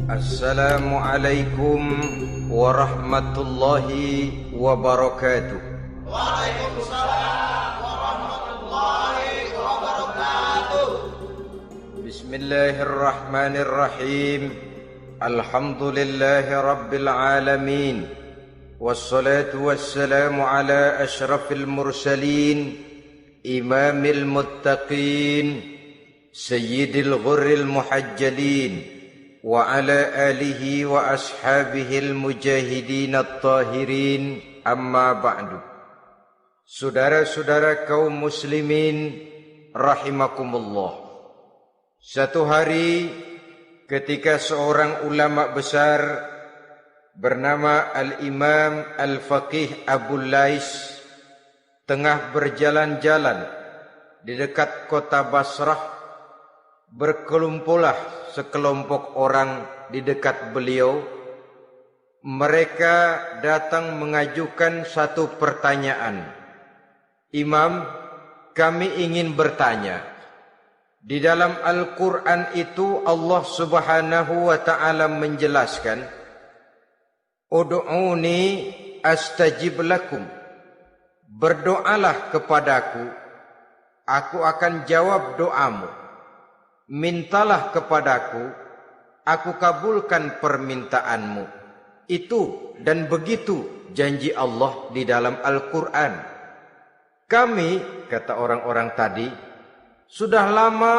Assalamualaikum warahmatullahi wabarakatuh. Waalaikumsalam warahmatullahi wabarakatuh. Bismillahirrahmanirrahim. Alhamdulillahi rabbil alamin. Wassalatu wassalamu ala ashrafil mursalin, imamil muttaqin, sayyidil ghurril muhajjalin, wa ala alihi wa ashabihil mujahidin at-tahirin, amma ba'du. Saudara-saudara kaum muslimin rahimakumullah. Satu hari ketika seorang ulama besar bernama Al-Imam Al-Faqih Abu Lais tengah berjalan-jalan di dekat kota Basrah, berkelumpulah sekelompok orang di dekat beliau. Mereka datang mengajukan satu pertanyaan. Imam, kami ingin bertanya. Di dalam Al-Quran itu Allah Subhanahu wa ta'ala menjelaskan, Ud'uni astajib lakum. Berdoalah kepadaku, aku akan jawab doamu. Mintalah kepadaku, aku kabulkan permintaanmu. Itu dan begitu janji Allah di dalam Al-Quran. Kami, kata orang-orang tadi, sudah lama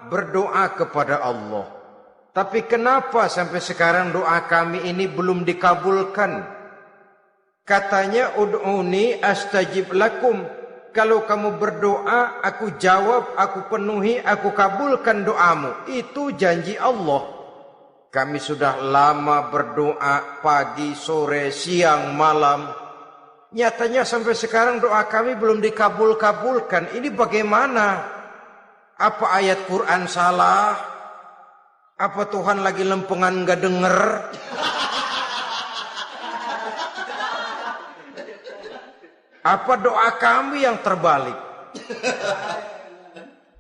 berdoa kepada Allah. Tapi kenapa sampai sekarang doa kami ini belum dikabulkan? Katanya, Ud'uni astajib lakum. Kalau kamu berdoa, aku jawab, aku penuhi, aku kabulkan doamu. Itu janji Allah. Kami sudah lama berdoa pagi, sore, siang, malam. Nyatanya sampai sekarang doa kami belum dikabul-kabulkan. Ini bagaimana? Apa ayat Quran salah? Apa Tuhan lagi lempengan gak denger? Apa doa kami yang terbalik?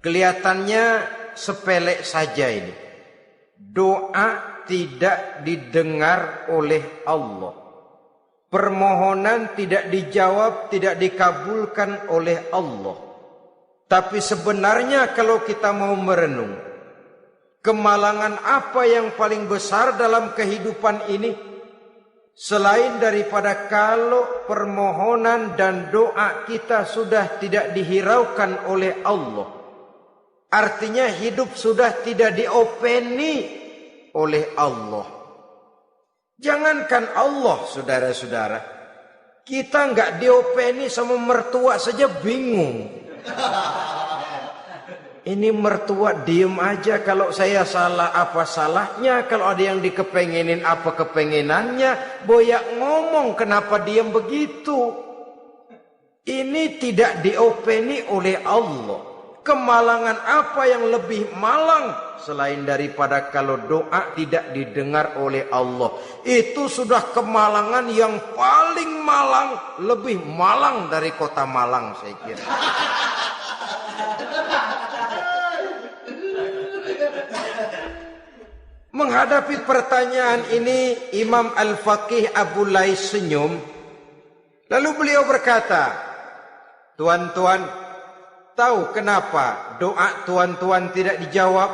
Kelihatannya sepele saja ini. Doa tidak didengar oleh Allah. Permohonan tidak dijawab, tidak dikabulkan oleh Allah. Tapi sebenarnya kalau kita mau merenung, kemalangan apa yang paling besar dalam kehidupan ini? Selain daripada kalau permohonan dan doa kita sudah tidak dihiraukan oleh Allah. Artinya hidup sudah tidak diopeni oleh Allah. Jangankan Allah, saudara-saudara, kita nggak diopeni sama mertua saja bingung. Ini mertua diem aja, kalau saya salah apa salahnya, kalau ada yang dikepengenin apa kepengenannya, boyak ngomong kenapa diem begitu. Ini tidak diopeni oleh Allah. Kemalangan apa yang lebih malang selain daripada kalau doa tidak didengar oleh Allah? Itu sudah kemalangan yang paling malang, lebih malang dari kota Malang saya kira. Menghadapi pertanyaan ini, Imam Al-Faqih Abu Lais senyum. Lalu beliau berkata, tuan-tuan, tahu kenapa doa tuan-tuan tidak dijawab?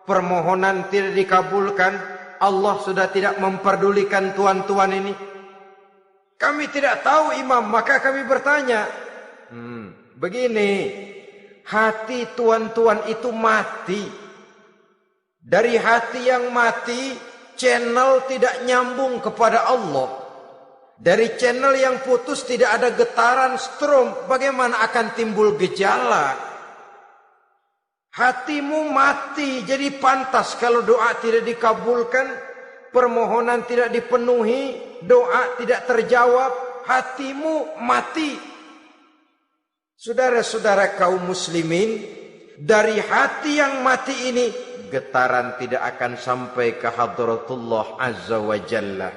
Permohonan tidak dikabulkan? Allah sudah tidak memperdulikan tuan-tuan ini? Kami tidak tahu, Imam, maka kami bertanya. Begini, hati tuan-tuan itu mati. Dari hati yang mati, channel tidak nyambung kepada Allah. Dari channel yang putus tidak ada getaran strom, bagaimana akan timbul gejala? Hatimu mati, jadi pantas kalau doa tidak dikabulkan, permohonan tidak dipenuhi, doa tidak terjawab, hatimu mati. Saudara-saudara kaum muslimin, dari hati yang mati ini, getaran tidak akan sampai ke hadratullah azza wa jalla.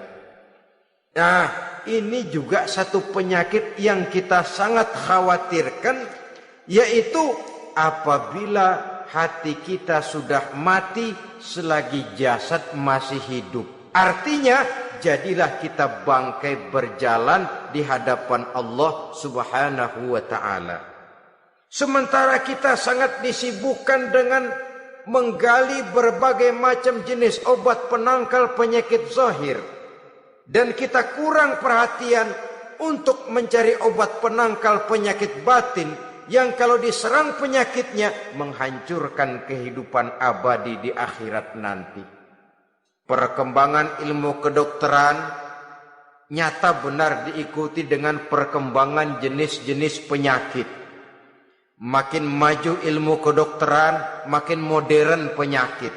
Nah, ini juga satu penyakit yang kita sangat khawatirkan, yaitu apabila hati kita sudah mati selagi jasad masih hidup. Artinya, jadilah kita bangkai berjalan di hadapan Allah Subhanahu wa ta'ala. Sementara kita sangat disibukkan dengan menggali berbagai macam jenis obat penangkal penyakit zahir, dan kita kurang perhatian untuk mencari obat penangkal penyakit batin yang kalau diserang penyakitnya menghancurkan kehidupan abadi di akhirat nanti. Perkembangan ilmu kedokteran nyata benar diikuti dengan perkembangan jenis-jenis penyakit. Makin maju ilmu kedokteran, makin modern penyakit.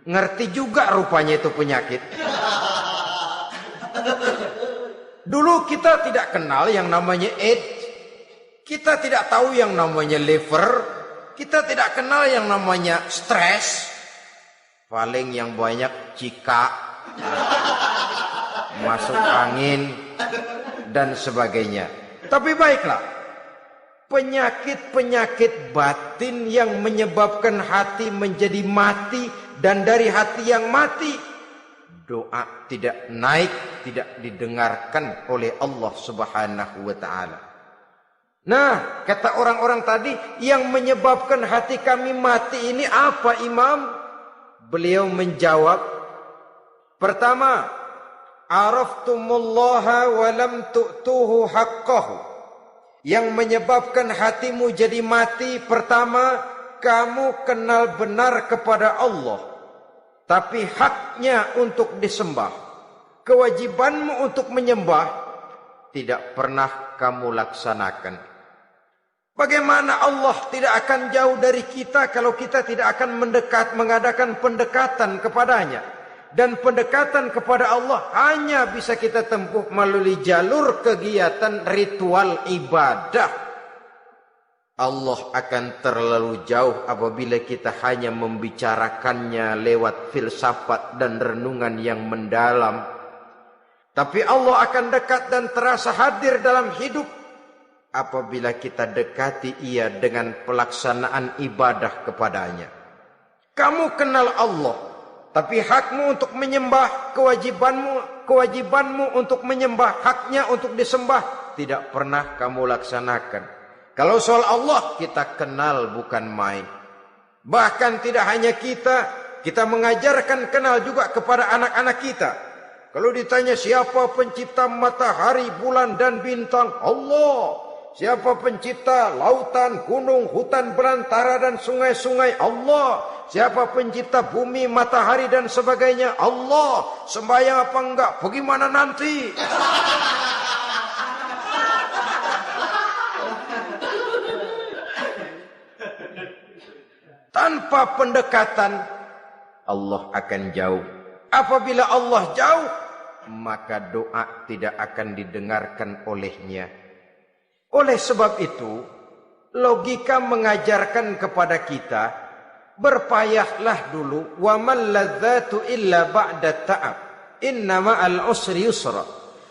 Ngerti juga rupanya itu penyakit. Dulu kita tidak kenal yang namanya AIDS. Kita tidak tahu yang namanya liver. Kita tidak kenal yang namanya stres. Paling yang banyak cika, masuk angin, dan sebagainya. Tapi baiklah, penyakit-penyakit batin yang menyebabkan hati menjadi mati, dan dari hati yang mati, doa tidak naik, tidak didengarkan oleh Allah Subhanahu wa ta'ala. Nah, kata orang-orang tadi, yang menyebabkan hati kami mati ini apa, Imam? Beliau menjawab, pertama, araftumullaha wa lam tu'tuhu haqqahu. Yang menyebabkan hatimu jadi mati, pertama, kamu kenal benar kepada Allah, tapi haknya untuk disembah, kewajibanmu untuk menyembah, tidak pernah kamu laksanakan. Bagaimana Allah tidak akan jauh dari kita kalau kita tidak akan mengadakan pendekatan kepadanya. Dan pendekatan kepada Allah hanya bisa kita tempuh melalui jalur kegiatan ritual ibadah. Allah akan terlalu jauh apabila kita hanya membicarakannya lewat filsafat dan renungan yang mendalam. Tapi Allah akan dekat dan terasa hadir dalam hidup apabila kita dekati ia dengan pelaksanaan ibadah kepadanya. Kamu kenal Allah, tapi hakmu untuk menyembah, kewajibanmu untuk menyembah, haknya untuk disembah, tidak pernah kamu laksanakan. Kalau soal Allah kita kenal bukan main. Bahkan tidak hanya kita mengajarkan kenal juga kepada anak-anak kita. Kalau ditanya siapa pencipta matahari, bulan dan bintang, Allah. Siapa pencipta lautan, gunung, hutan belantara dan sungai-sungai, Allah. Siapa pencipta bumi, matahari dan sebagainya, Allah. Sembahyang apa enggak? Bagaimana nanti? Tanpa pendekatan, Allah akan jauh. Apabila Allah jauh, maka doa tidak akan didengarkan olehnya. Oleh sebab itu, logika mengajarkan kepada kita, berpayahlah dulu, wa mal ladzatu illa ba'da ta'ab, inna ma'al usri yusra.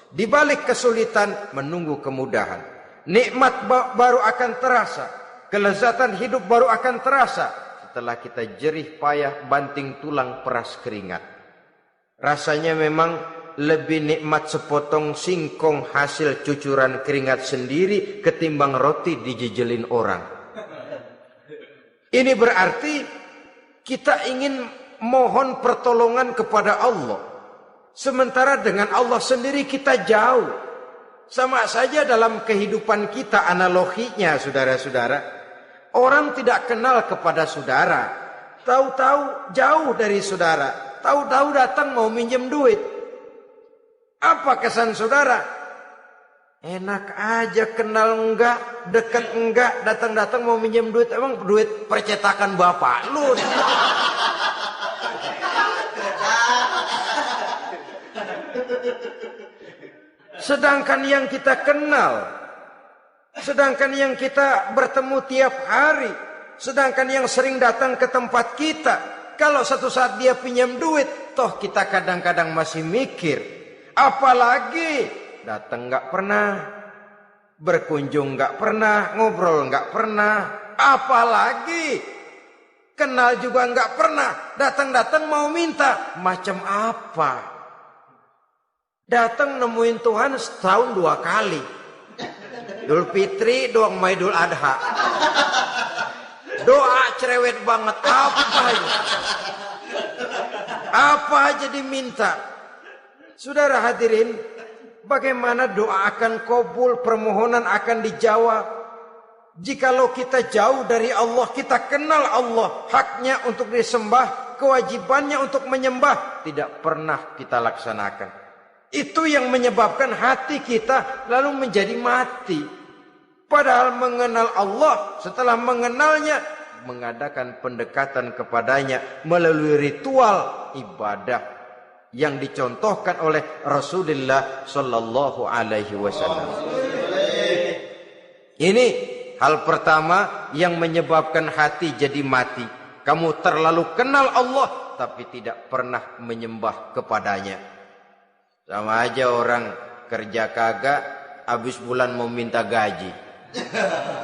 Di balik kesulitan menunggu kemudahan. Nikmat baru akan terasa, kelezatan hidup baru akan terasa setelah kita jerih payah banting tulang peras keringat. Rasanya memang lebih nikmat sepotong singkong hasil cucuran keringat sendiri ketimbang roti dijejelin orang. Ini berarti kita ingin mohon pertolongan kepada Allah, sementara dengan Allah sendiri kita jauh. Sama saja dalam kehidupan kita analoginya, saudara-saudara. Orang tidak kenal kepada saudara, tahu-tahu jauh dari saudara, tahu-tahu datang mau minjem duit. Apa kesan saudara? Enak aja, kenal enggak, dekat enggak, datang-datang mau minjem duit. Emang duit percetakan bapak lu? Sedangkan yang kita kenal, sedangkan yang kita bertemu tiap hari, sedangkan yang sering datang ke tempat kita, kalau satu saat dia pinjam duit, toh kita kadang-kadang masih mikir. Apalagi datang nggak pernah, berkunjung nggak pernah, ngobrol nggak pernah. Apalagi Kenal juga enggak pernah. Datang-datang mau minta. Macam apa? Datang nemuin Tuhan setahun 2 kali. Idul Fitri, doang Idul Adha. Doa cerewet banget. Apa aja diminta. Saudara hadirin, bagaimana doa akan kabul, permohonan akan dijawab? Jikalau kita jauh dari Allah, kita kenal Allah, haknya untuk disembah, kewajibannya untuk menyembah, tidak pernah kita laksanakan. Itu yang menyebabkan hati kita lalu menjadi mati. Padahal mengenal Allah, setelah mengenalnya, mengadakan pendekatan kepadanya melalui ritual ibadah yang dicontohkan oleh Rasulullah Sallallahu Alaihi Wasallam. Ini hal pertama yang menyebabkan hati jadi mati. Kamu terlalu kenal Allah tapi tidak pernah menyembah kepadanya. Sama aja orang kerja kagak, habis bulan mau minta gaji.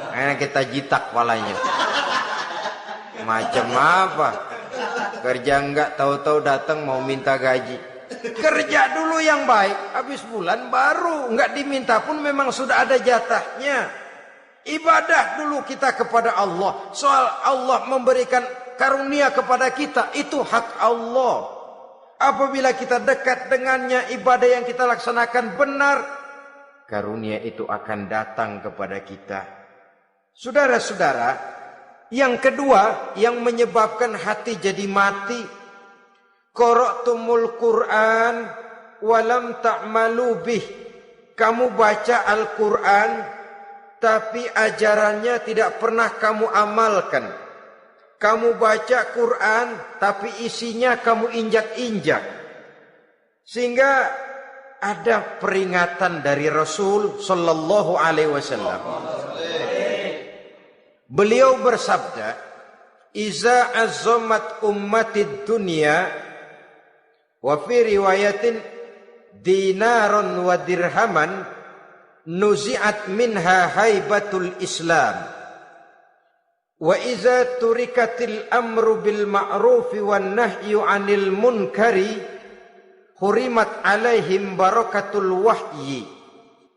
Karena kita jitak palanya. Macam apa? Kerja enggak, tahu-tahu datang mau minta gaji. Kerja dulu yang baik, habis bulan baru. Enggak diminta pun memang sudah ada jatahnya. Ibadah dulu kita kepada Allah. Soal Allah memberikan karunia kepada kita, itu hak Allah. Apabila kita dekat dengannya, ibadah yang kita laksanakan benar, karunia itu akan datang kepada kita. Saudara-saudara, yang kedua yang menyebabkan hati jadi mati, qara'tumul Qur'an walam ta'malu bih. Kamu baca Al-Qur'an tapi ajarannya tidak pernah kamu amalkan. Kamu baca Quran tapi isinya kamu injak-injak. Sehingga ada peringatan dari Rasul Sallallahu Alaihi Wasallam. Beliau bersabda, "Iza azzamat ummatid dunya wa fi riwayatin dinaron wa dirhaman nuzi'at minha haibatul Islam. Wa iza turikatil amru bil ma'rufi wan nahyu 'anil munkari hurimat 'alaihim barakatul wahyi.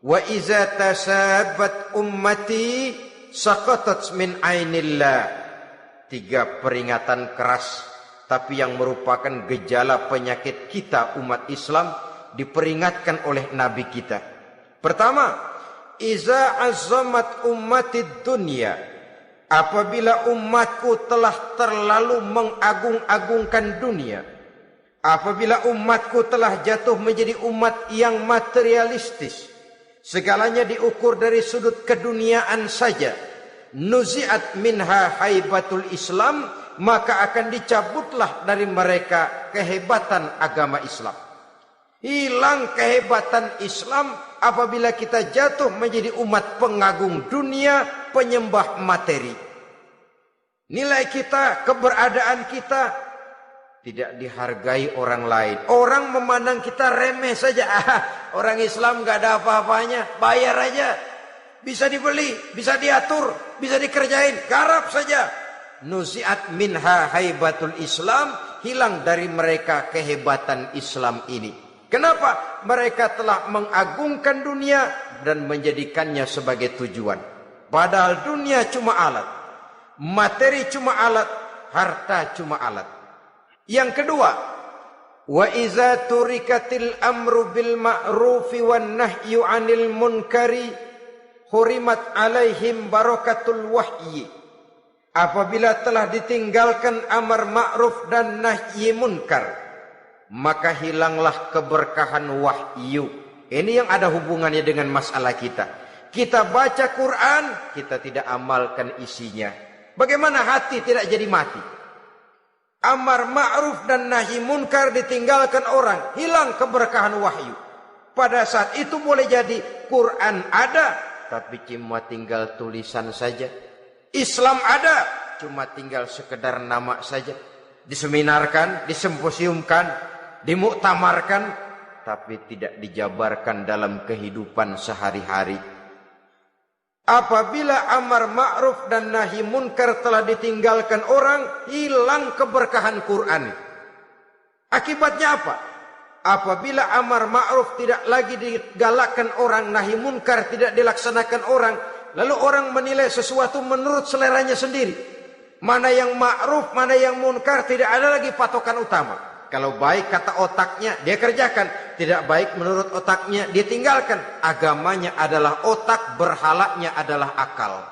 Wa iza tasabat ummati saqatat min 'ainillah." 3 peringatan keras tapi yang merupakan gejala penyakit kita umat Islam diperingatkan oleh Nabi kita. Pertama, iza azzamat ummatid dunya. Apabila umatku telah terlalu mengagung-agungkan dunia, apabila umatku telah jatuh menjadi umat yang materialistis, segalanya diukur dari sudut keduniaan saja, nuzi'at minha haibatul Islam, maka akan dicabutlah dari mereka kehebatan agama Islam. Hilang kehebatan Islam apabila kita jatuh menjadi umat pengagung dunia, penyembah materi. Nilai kita, keberadaan kita tidak dihargai orang lain. Orang memandang kita remeh saja. Orang Islam gak ada apa-apanya, bayar aja. Bisa dibeli, bisa diatur, bisa dikerjain, garap saja. Nuzi'at minha haibatul Islam, hilang dari mereka kehebatan Islam ini. Kenapa? Mereka telah mengagungkan dunia dan menjadikannya sebagai tujuan. Padahal dunia cuma alat, materi cuma alat, harta cuma alat. Yang kedua, wa iza turikatil amru bil ma'rufi wan nahyu 'anil munkari hurimat 'alaihim barakatul wahyi. Apabila telah ditinggalkan amar ma'ruf dan nahi munkar, maka hilanglah keberkahan wahyu. Ini yang ada hubungannya dengan masalah kita. Kita baca Quran, kita tidak amalkan isinya. Bagaimana hati tidak jadi mati? Amar ma'ruf dan nahi munkar ditinggalkan orang, hilang keberkahan wahyu. Pada saat itu boleh jadi Quran ada, tapi cuma tinggal tulisan saja. Islam ada, cuma tinggal sekedar nama saja. Diseminarkan, disimposiumkan, dimuktamarkan, tapi tidak dijabarkan dalam kehidupan sehari-hari. Apabila amar ma'ruf dan nahi munkar telah ditinggalkan orang, hilang keberkahan Quran. Akibatnya apa? Apabila amar ma'ruf tidak lagi digalakkan orang, nahi munkar tidak dilaksanakan orang, lalu orang menilai sesuatu menurut seleranya sendiri. Mana yang ma'ruf, mana yang munkar, tidak ada lagi patokan utama. Kalau baik kata otaknya, dia kerjakan. Tidak baik menurut otaknya, dia tinggalkan. Agamanya adalah otak, berhalanya adalah akal.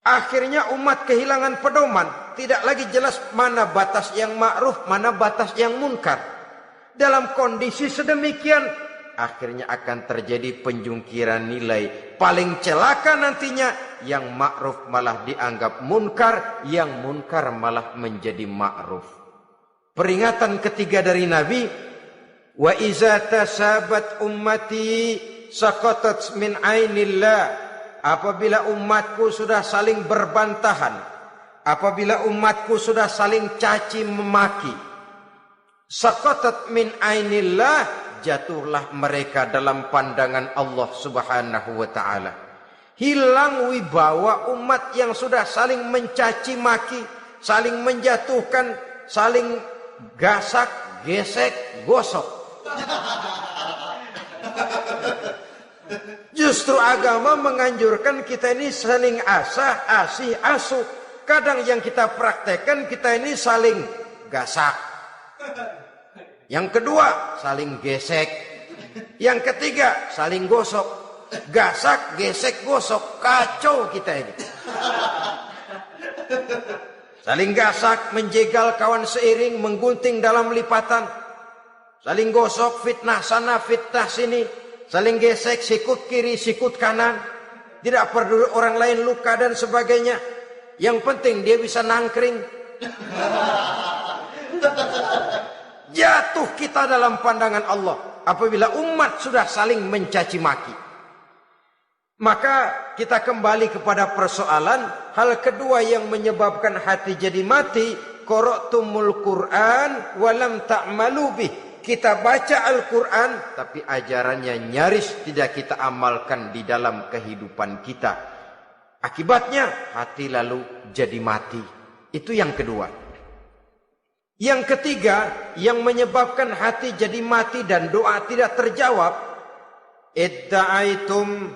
Akhirnya umat kehilangan pedoman. Tidak lagi jelas mana batas yang ma'ruf, mana batas yang munkar. Dalam kondisi sedemikian, akhirnya akan terjadi penjungkiran nilai. Paling celaka nantinya, yang ma'ruf malah dianggap munkar, yang munkar malah menjadi ma'ruf. Peringatan ketiga dari Nabi, wa iza tasabat ummati saqatat min ainillah. Apabila umatku sudah saling berbantahan, apabila umatku sudah saling caci memaki, saqatat min ainillah, jatuhlah mereka dalam pandangan Allah Subhanahu wa taala. Hilang wibawa umat yang sudah saling mencaci maki, saling menjatuhkan, saling gasak, gesek, gosok. Justru agama menganjurkan kita ini saling asah, asih, asuh. Kadang yang kita praktekkan kita ini saling gasak. Yang kedua, saling gesek. Yang ketiga, saling gosok. Gasak, gesek, gosok. Kacau kita ini. Saling gasak, menjegal kawan seiring, menggunting dalam lipatan. Saling gosok, fitnah sana, fitnah sini. Saling gesek, sikut kiri, sikut kanan. Tidak peduli orang lain luka dan sebagainya. Yang penting dia bisa nangkring. Jatuh kita dalam pandangan Allah apabila umat sudah saling mencaci maki. Maka kita kembali kepada persoalan, hal kedua yang menyebabkan hati jadi mati, qara'tumul Qur'an walam ta'malu bih. Kita baca Al-Quran tapi ajarannya nyaris tidak kita amalkan di dalam kehidupan kita. Akibatnya hati lalu jadi mati. Itu yang kedua. Yang ketiga yang menyebabkan hati jadi mati dan doa tidak terjawab, idda'aitum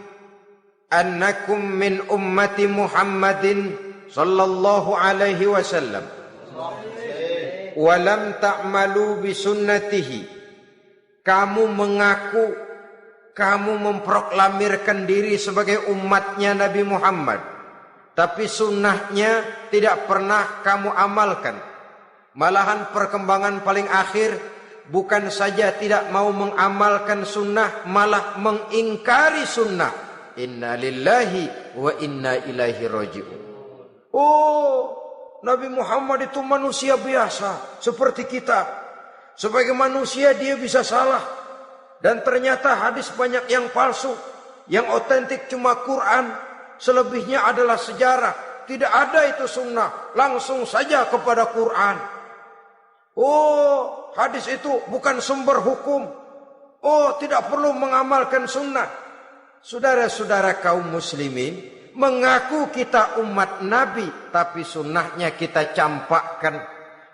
annakum min ummati Muhammadin sallallahu alaihi wasallam wa lam ta'malu bi sunnatihi. Kamu mengaku, kamu memproklamirkan diri sebagai umatnya Nabi Muhammad, tapi sunnahnya tidak pernah kamu amalkan. Malahan perkembangan paling akhir bukan saja tidak mau mengamalkan sunnah, malah mengingkari sunnah. Inna lillahi wa inna ilaihi raji'un. Oh, Nabi Muhammad itu manusia biasa seperti kita. Sebagai manusia dia bisa salah. Dan ternyata hadis banyak yang palsu. Yang otentik cuma Quran. Selebihnya adalah sejarah. Tidak ada itu sunnah. Langsung saja kepada Quran. Oh, hadis itu bukan sumber hukum. Oh, tidak perlu mengamalkan sunnah. Saudara-saudara kaum muslimin, mengaku kita umat Nabi, tapi sunnahnya kita campakkan,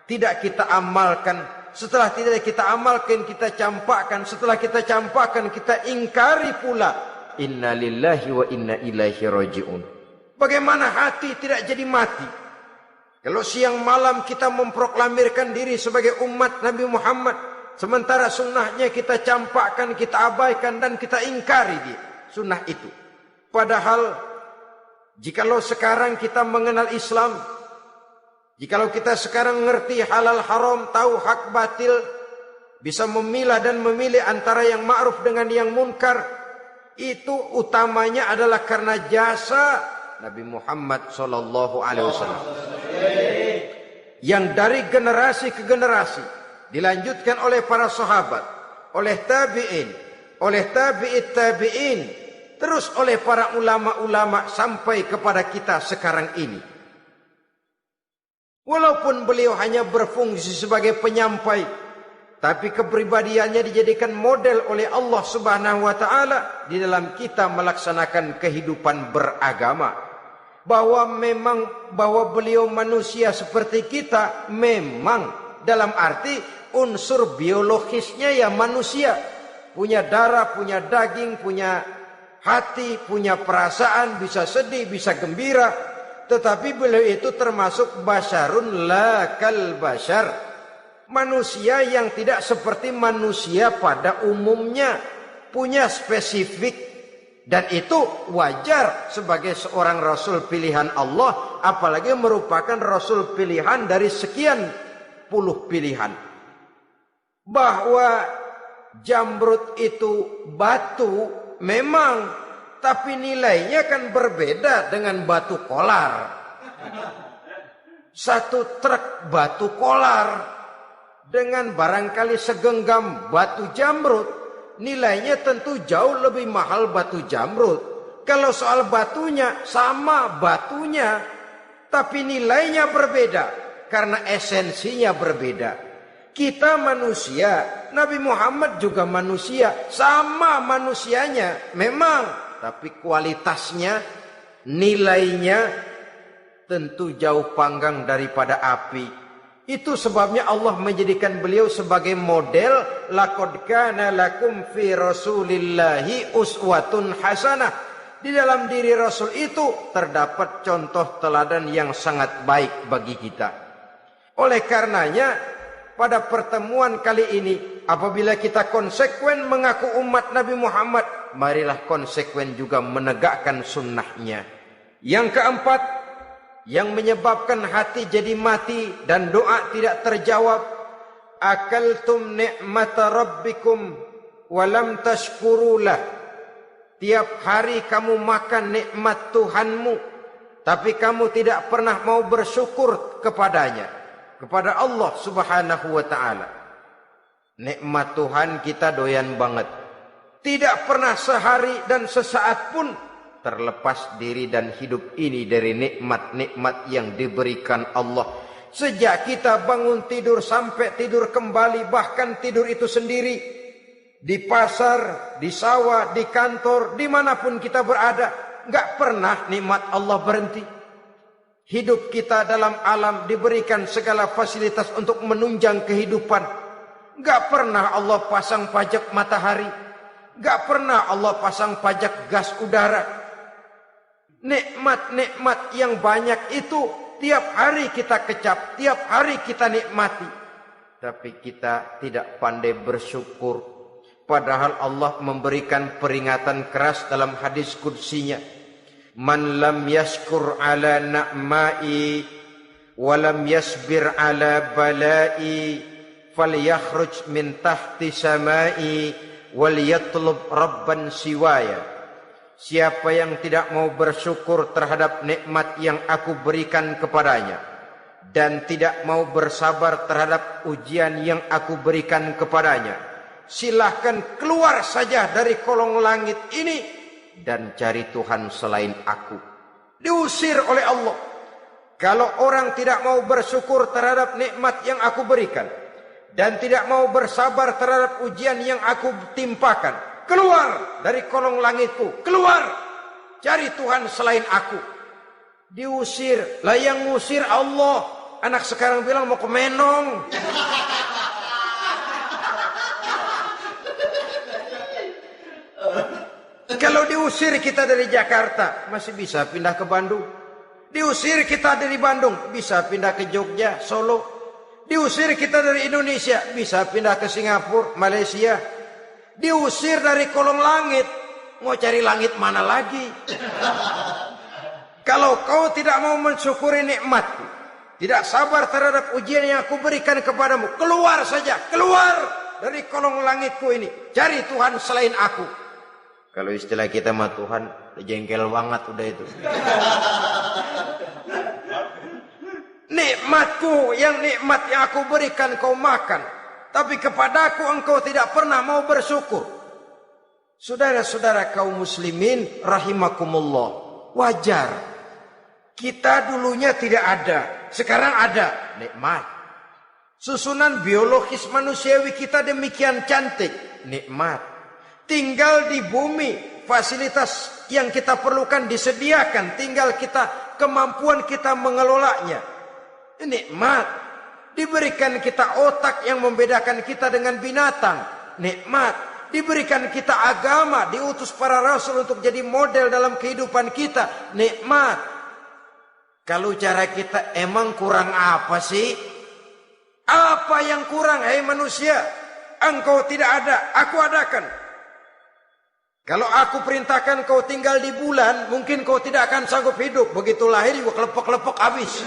tidak kita amalkan. Setelah tidak kita amalkan, kita campakkan. Setelah kita campakkan, kita ingkari pula. Inna lillahi wa inna ilaihi raji'un. Bagaimana hati tidak jadi mati? Kalau siang malam kita memproklamirkan diri sebagai umat Nabi Muhammad, sementara sunnahnya kita campakkan, kita abaikan, dan kita ingkari dia. Sunnah itu. Padahal jikalau sekarang kita mengenal Islam, jikalau kita sekarang mengerti halal haram, tahu hak batil, bisa memilah dan memilih antara yang ma'ruf dengan yang munkar, itu utamanya adalah karena jasa Nabi Muhammad SAW. Yang dari generasi ke generasi dilanjutkan oleh para sahabat, oleh tabi'in, oleh tabi'it tabi'in, terus oleh para ulama-ulama sampai kepada kita sekarang ini. Walaupun beliau hanya berfungsi sebagai penyampai, tapi kepribadiannya dijadikan model oleh Allah Subhanahu wa taala di dalam kita melaksanakan kehidupan beragama. Bahwa beliau manusia seperti kita, memang dalam arti unsur biologisnya ya manusia, punya darah, punya daging, punya hati, punya perasaan, bisa sedih, bisa gembira. Tetapi beliau itu termasuk basyarun la kal basyar, manusia yang tidak seperti manusia pada umumnya, punya spesifik. Dan itu wajar sebagai seorang Rasul pilihan Allah, apalagi merupakan Rasul pilihan dari sekian puluh pilihan. Bahwa jamrud itu batu memang, tapi nilainya kan berbeda dengan batu kolar. Satu truk batu kolar dengan barangkali segenggam batu jamrud, nilainya tentu jauh lebih mahal batu jamrud. Kalau soal batunya, sama batunya, tapi nilainya berbeda karena esensinya berbeda. Kita manusia, Nabi Muhammad juga manusia, sama manusianya memang, tapi kualitasnya, nilainya tentu jauh panggang daripada api. Itu sebabnya Allah menjadikan beliau sebagai model. Laqad kana lakum fi rasulillahi uswatun hasanah. Di dalam diri Rasul itu terdapat contoh teladan yang sangat baik bagi kita. Oleh karenanya pada pertemuan kali ini, apabila kita konsekuen mengaku umat Nabi Muhammad, marilah konsekuen juga menegakkan sunnahnya. Yang keempat, yang menyebabkan hati jadi mati dan doa tidak terjawab, akaltum ni'mata rabbikum walam tashkurulah. Tiap hari kamu makan nikmat Tuhanmu, tapi kamu tidak pernah mau bersyukur kepadanya, kepada Allah Subhanahu wa ta'ala. Nikmat Tuhan kita doyan banget, tidak pernah sehari dan sesaat pun terlepas diri dan hidup ini dari nikmat-nikmat yang diberikan Allah. Sejak kita bangun tidur sampai tidur kembali, bahkan tidur itu sendiri, di pasar, di sawah, di kantor, dimanapun kita berada, nggak pernah nikmat Allah berhenti. Hidup kita dalam alam diberikan segala fasilitas untuk menunjang kehidupan. Nggak pernah Allah pasang pajak matahari, nggak pernah Allah pasang pajak gas udara. Nikmat-nikmat yang banyak itu tiap hari kita kecap, tiap hari kita nikmati. Tapi kita tidak pandai bersyukur. Padahal Allah memberikan peringatan keras dalam hadis qudsinya. Man lam yashkur ala na'mai wa lam yasbir ala balai falyakhruj min tahti samai wal yatlub rabban siwaya. Siapa yang tidak mau bersyukur terhadap nikmat yang aku berikan kepadanya dan tidak mau bersabar terhadap ujian yang aku berikan kepadanya, silahkan keluar saja dari kolong langit ini dan cari Tuhan selain aku. Diusir oleh Allah. Kalau orang tidak mau bersyukur terhadap nikmat yang aku berikan dan tidak mau bersabar terhadap ujian yang aku timpakan, keluar dari kolong langitku, keluar, cari Tuhan selain aku. Diusir. Lah yang ngusir Allah. Anak sekarang bilang mau ke Menong. Kalau diusir kita dari Jakarta, masih bisa pindah ke Bandung. Diusir kita dari Bandung, bisa pindah ke Jogja, Solo. Diusir kita dari Indonesia, bisa pindah ke Singapura, Malaysia. Diusir dari kolong langit, mau cari langit mana lagi? Kalau kau tidak mau mensyukuri nikmatku, tidak sabar terhadap ujian yang aku berikan kepadamu, keluar saja, keluar dari kolong langitku ini, cari Tuhan selain aku. Kalau istilah kita mah Tuhan, jengkel banget udah itu. Nikmatku, nikmat yang aku berikan kau makan, tapi kepadaku engkau tidak pernah mau bersyukur. Saudara-saudara kaum muslimin rahimakumullah, wajar. Kita dulunya tidak ada, sekarang ada nikmat. Susunan biologis manusiawi kita demikian cantik, nikmat. Tinggal di bumi, fasilitas yang kita perlukan disediakan, tinggal kemampuan kita mengelolanya. Nikmat. Diberikan kita otak yang membedakan kita dengan binatang, nikmat. Diberikan kita agama, diutus para rasul untuk jadi model dalam kehidupan kita, nikmat. Kalau cara kita emang kurang apa sih? Apa yang kurang, hai manusia? Engkau tidak ada, aku adakan. Kalau aku perintahkan kau tinggal di bulan, mungkin kau tidak akan sanggup hidup. Begitu lahir juga kelepek-kelepek habis.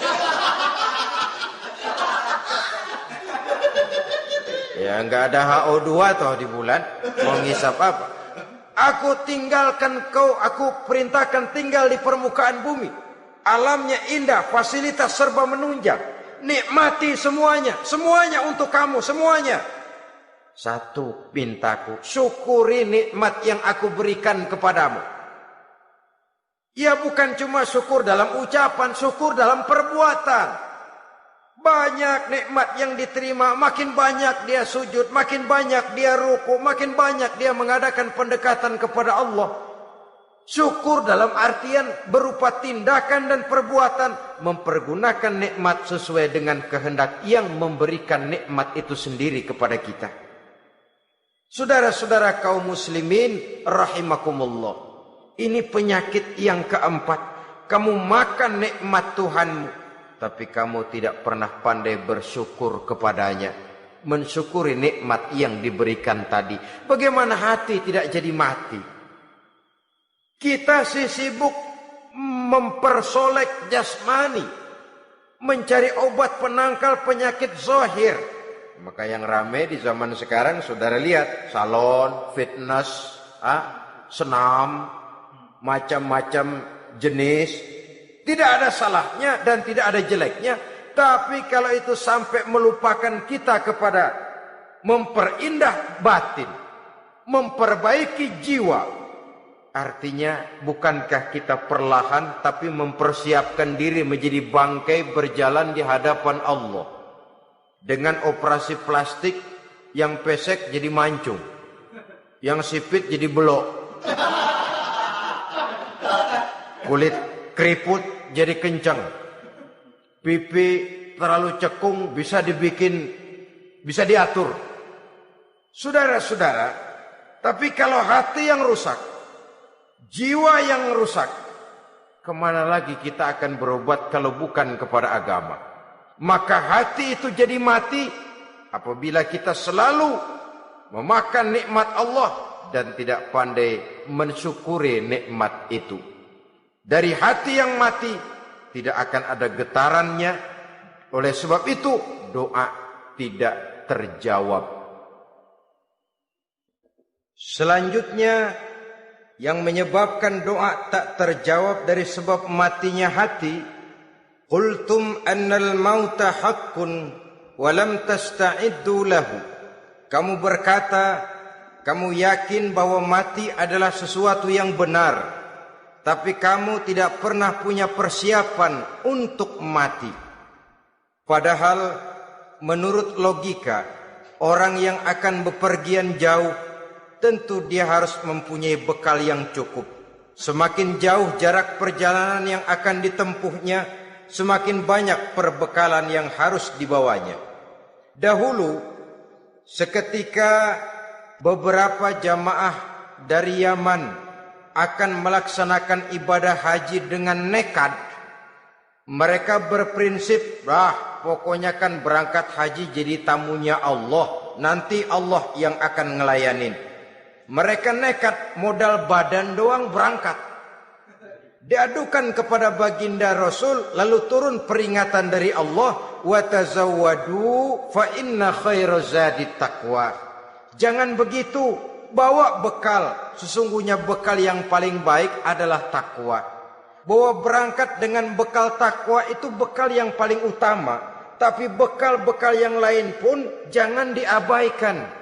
Ya nggak ada HO2 toh di bulan, mau ngisap apa? Aku tinggalkan kau, aku perintahkan tinggal di permukaan bumi. Alamnya indah, fasilitas serba menunjang. Nikmati semuanya, semuanya untuk kamu, semuanya. Satu pintaku, syukuri nikmat yang aku berikan kepadamu. Ya bukan cuma syukur dalam ucapan, syukur dalam perbuatan. Banyak nikmat yang diterima, makin banyak dia sujud, makin banyak dia ruku, makin banyak dia mengadakan pendekatan kepada Allah. Syukur dalam artian berupa tindakan dan perbuatan, mempergunakan nikmat sesuai dengan kehendak yang memberikan nikmat itu sendiri kepada kita. Saudara-saudara kaum muslimin rahimakumullah. Ini penyakit yang keempat. Kamu makan nikmat Tuhanmu, tapi kamu tidak pernah pandai bersyukur kepadanya. Mensyukuri nikmat yang diberikan tadi. Bagaimana hati tidak jadi mati? Kita sibuk mempersolek jasmani, mencari obat penangkal penyakit zahir. Maka yang ramai di zaman sekarang, saudara lihat, salon, fitness, senam, macam-macam jenis. Tidak ada salahnya dan tidak ada jeleknya. Tapi kalau itu sampai melupakan kita kepada memperindah batin, memperbaiki jiwa, artinya bukankah kita perlahan tapi mempersiapkan diri menjadi bangkai berjalan di hadapan Allah. Dengan operasi plastik, yang pesek jadi mancung, yang sipit jadi belok, kulit keriput jadi kencang, pipi terlalu cekung bisa diatur. Saudara-saudara, tapi kalau hati yang rusak, jiwa yang rusak, kemana lagi kita akan berobat kalau bukan kepada agama? Maka hati itu jadi mati apabila kita selalu memakan nikmat Allah dan tidak pandai mensyukuri nikmat itu. Dari hati yang mati tidak akan ada getarannya. Oleh sebab itu doa tidak terjawab. Selanjutnya yang menyebabkan doa tak terjawab dari sebab matinya hati, qultum annal mauta haqqun wa lam tasta'iddu lahu. Kamu berkata, kamu yakin bahwa mati adalah sesuatu yang benar, tapi kamu tidak pernah punya persiapan untuk mati. Padahal menurut logika, orang yang akan bepergian jauh tentu dia harus mempunyai bekal yang cukup. Semakin jauh jarak perjalanan yang akan ditempuhnya, semakin banyak perbekalan yang harus dibawanya. Dahulu, seketika beberapa jamaah dari Yaman akan melaksanakan ibadah haji dengan nekat, mereka berprinsip, pokoknya kan berangkat haji jadi tamunya Allah, nanti Allah yang akan ngelayanin. Mereka nekat, modal badan doang berangkat. Diadukan kepada baginda Rasul, lalu turun peringatan dari Allah, wa tazawwadu fa inna khairaz zadi taqwa. Jangan begitu, bawa bekal. Sesungguhnya bekal yang paling baik adalah takwa. Bahwa berangkat dengan bekal takwa itu bekal yang paling utama. Tapi bekal-bekal yang lain pun jangan diabaikan.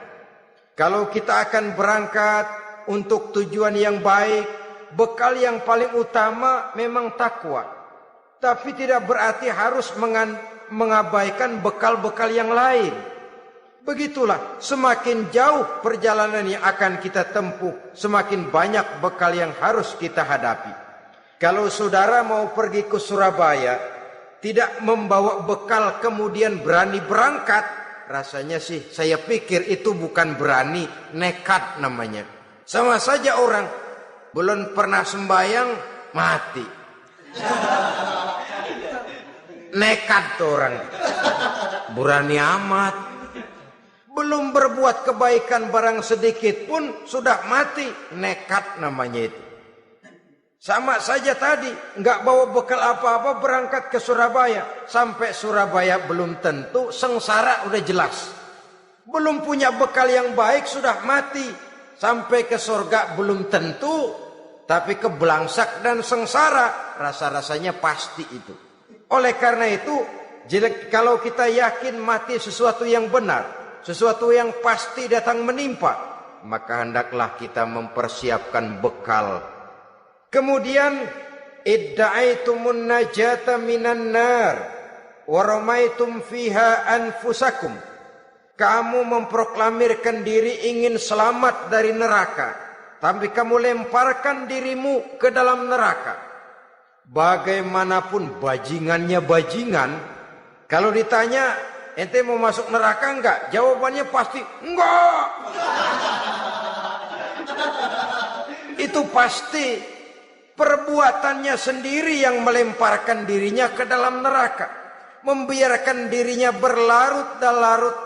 Kalau kita akan berangkat untuk tujuan yang baik, bekal yang paling utama memang takwa. Tapi tidak berarti harus mengabaikan bekal-bekal yang lain. Begitulah, semakin jauh perjalanan yang akan kita tempuh, semakin banyak bekal yang harus kita hadapi. Kalau saudara mau pergi ke Surabaya, tidak membawa bekal kemudian berani berangkat, rasanya sih saya pikir itu bukan berani, nekat namanya. Sama saja orang belum pernah sembahyang mati. Nekat tuh orang. Berani amat. Belum berbuat kebaikan barang sedikit pun sudah mati. Nekat namanya itu. Sama saja tadi, nggak bawa bekal apa-apa berangkat ke Surabaya. Sampai Surabaya belum tentu, sengsara udah jelas. Belum punya bekal yang baik sudah mati. Sampai ke surga belum tentu, tapi kebelangsak dan sengsara rasa-rasanya pasti itu. Oleh karena itu, kalau kita yakin mati sesuatu yang benar, sesuatu yang pasti datang menimpa, maka hendaklah kita mempersiapkan bekal. Kemudian, idda'aitumun najata minan nar wa ramaitum fiha anfusakum. Kamu memproklamirkan diri ingin selamat dari neraka, tapi kamu lemparkan dirimu ke dalam neraka. Bagaimanapun bajingannya bajingan, kalau ditanya, ente mau masuk neraka enggak? Jawabannya pasti enggak. Itu pasti perbuatannya sendiri yang melemparkan dirinya ke dalam neraka. Membiarkan dirinya berlarut-larut,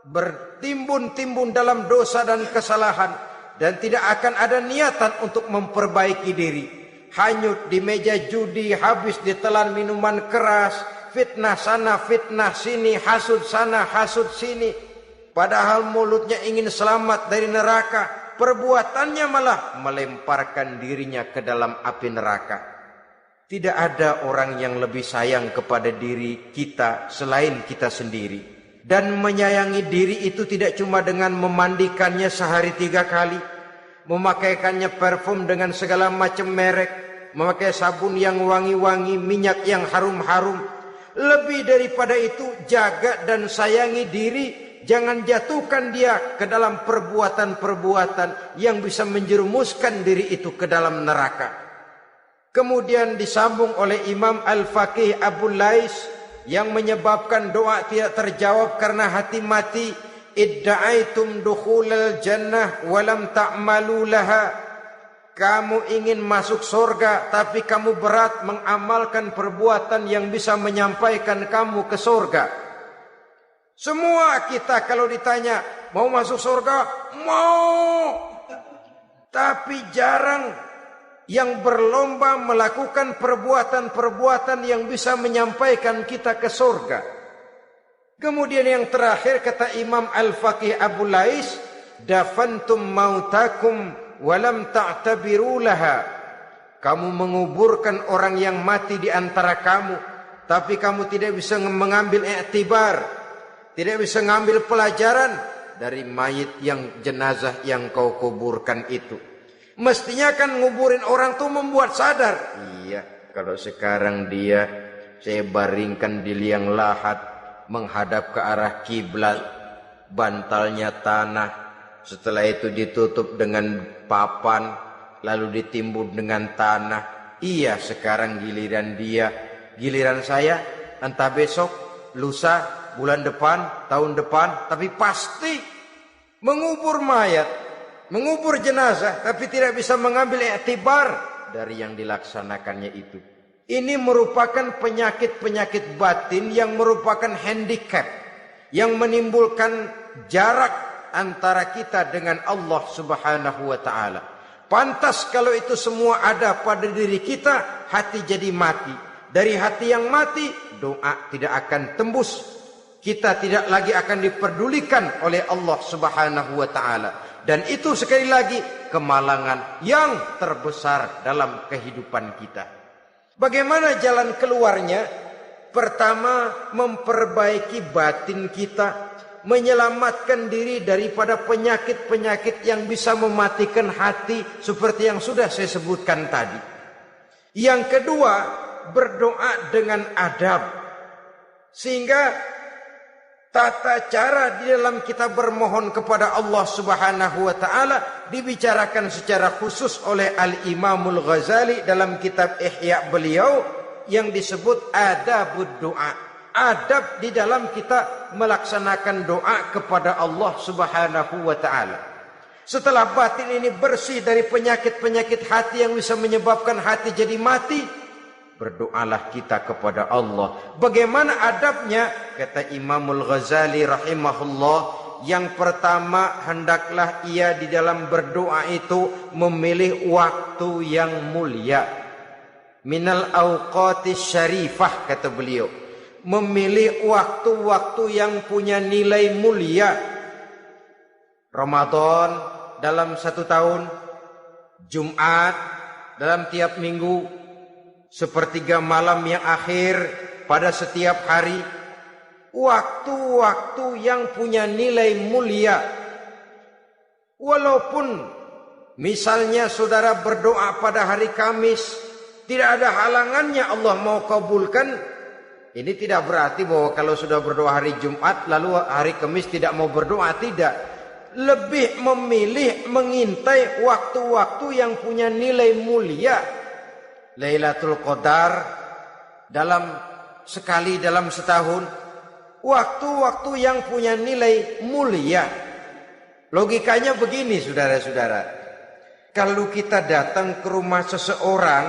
bertimbun-timbun dalam dosa dan kesalahan. Dan tidak akan ada niatan untuk memperbaiki diri. Hanyut di meja judi, habis ditelan minuman keras, fitnah sana, fitnah sini, hasud sana, hasud sini. Padahal mulutnya ingin selamat dari neraka, perbuatannya malah melemparkan dirinya ke dalam api neraka. Tidak ada orang yang lebih sayang kepada diri kita selain kita sendiri. Dan menyayangi diri itu tidak cuma dengan memandikannya sehari 3 kali, memakaikannya parfum dengan segala macam merek, memakai sabun yang wangi-wangi, minyak yang harum-harum. Lebih daripada itu, jaga dan sayangi diri. Jangan jatuhkan dia ke dalam perbuatan-perbuatan yang bisa menjerumuskan diri itu ke dalam neraka. Kemudian disambung oleh Imam Al-Faqih Abu Lais yang menyebabkan doa tidak terjawab karena hati mati. Idda'aitum dukhulal jannah walam ta'malu laha. Kamu ingin masuk surga, tapi kamu berat mengamalkan perbuatan yang bisa menyampaikan kamu ke surga. Semua kita kalau ditanya, mau masuk surga? Mau. Tapi jarang yang berlomba melakukan perbuatan-perbuatan yang bisa menyampaikan kita ke surga. Kemudian yang terakhir kata Imam Al-Faqih Abu Lais, dafantum mautakum walam ta'tabiru laha. Kamu menguburkan orang yang mati di antara kamu, tapi kamu tidak bisa mengambil iktibar, tidak bisa mengambil pelajaran dari mayit yang jenazah yang kau kuburkan itu. Mestinya kan nguburin orang tuh membuat sadar. Iya, kalau sekarang dia saya baringkan di liang lahat, menghadap ke arah kiblat, bantalnya tanah, setelah itu ditutup dengan papan, lalu ditimbun dengan tanah. Iya, sekarang giliran dia, giliran saya, entah besok, lusa, bulan depan, tahun depan, tapi pasti mengubur mayat, mengubur jenazah, tapi tidak bisa mengambil iktibar dari yang dilaksanakannya itu. Ini merupakan penyakit-penyakit batin yang merupakan handicap, yang menimbulkan jarak antara kita dengan Allah Subhanahu wa ta'ala. Pantas kalau itu semua ada pada diri kita, hati jadi mati. Dari hati yang mati, doa tidak akan tembus. Kita tidak lagi akan diperdulikan oleh Allah Subhanahu wa ta'ala. Dan itu sekali lagi kemalangan yang terbesar dalam kehidupan kita. Bagaimana jalan keluarnya? Pertama, memperbaiki batin kita, menyelamatkan diri daripada penyakit-penyakit yang bisa mematikan hati seperti yang sudah saya sebutkan tadi. Yang kedua, berdoa dengan adab. Sehingga tata cara di dalam kita bermohon kepada Allah Subhanahu wa taala dibicarakan secara khusus oleh Al-Imamul Ghazali dalam kitab Ihya beliau yang disebut adabud doa. Adab di dalam kita melaksanakan doa kepada Allah Subhanahu wa taala. Setelah batin ini bersih dari penyakit-penyakit hati yang bisa menyebabkan hati jadi mati, berdoalah kita kepada Allah. Bagaimana adabnya? Kata Imamul Ghazali rahimahullah, yang pertama hendaklah ia di dalam berdoa itu memilih waktu yang mulia. Minal awqatis syarifah, kata beliau. Memilih waktu-waktu yang punya nilai mulia. Ramadan dalam 1 tahun, Jumat dalam tiap minggu, sepertiga malam yang akhir pada setiap hari. Waktu-waktu yang punya nilai mulia. Walaupun misalnya saudara berdoa pada hari Kamis, tidak ada halangannya Allah mau kabulkan. Ini tidak berarti bahwa kalau sudah berdoa hari Jumat lalu hari Kamis tidak mau berdoa, tidak. Lebih memilih mengintai waktu-waktu yang punya nilai mulia. Lailatul Qadar sekali dalam setahun. Waktu-waktu yang punya nilai mulia. Logikanya begini saudara-saudara. Kalau kita datang ke rumah seseorang,